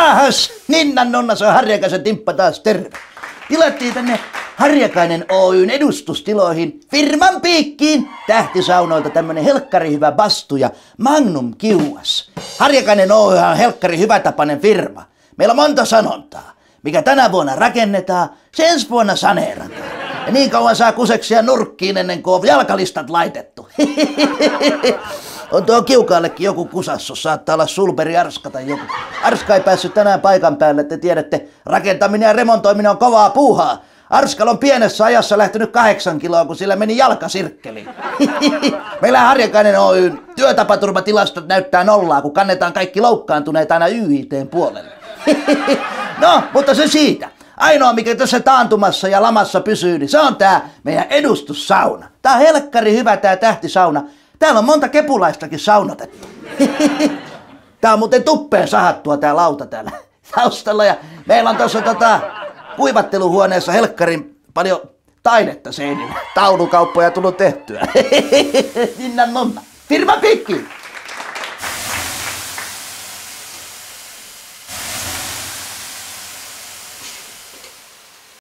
Jaahas, Ninnan nonna, se on Harjakaisen Timppa taas, terve. Tilattiin tänne Harjakainen Oyn edustustiloihin firman piikkiin tähtisaunoilta tämmönen helkkari hyvä bastu ja Magnum kiuas. Harjakainen Oy on helkkari hyvätapainen firma. Meillä on monta sanontaa. Mikä tänä vuonna rakennetaan, se ensi vuonna saneerataan. Ja niin kauan saa kuseksia nurkkiin ennen kuin on jalkalistat laitettu. On tuo Kiukaallekin joku kusassu, saattaa olla Sulberi Arska tai joku. Arska ei päässyt tänään paikan päälle, te tiedätte, rakentaminen ja remontoiminen on kovaa puuhaa. Arskal on pienessä ajassa lähtenyt 8 kiloa, kun sillä meni jalkasirkkeliin. Meillä Harjakainen Oyn työtapaturmatilastot näyttää nollaa, kun kannetaan kaikki loukkaantuneet aina YIT:n puolelle. No, mutta se siitä. Ainoa, mikä tässä taantumassa ja lamassa pysyy, niin se on tää meidän edustussauna. Tää on helkkari hyvä tää tähtisauna. Täällä on monta kepulaistakin saunotettu. Tää on muuten tuppeen sahattua tää lauta täällä taustalla. Ja meillä on tuossa kuivatteluhuoneessa helkkarin paljon taidetta seinillä. Taulukauppoja tullut tehtyä. Ninnan nonna. Firma pikki!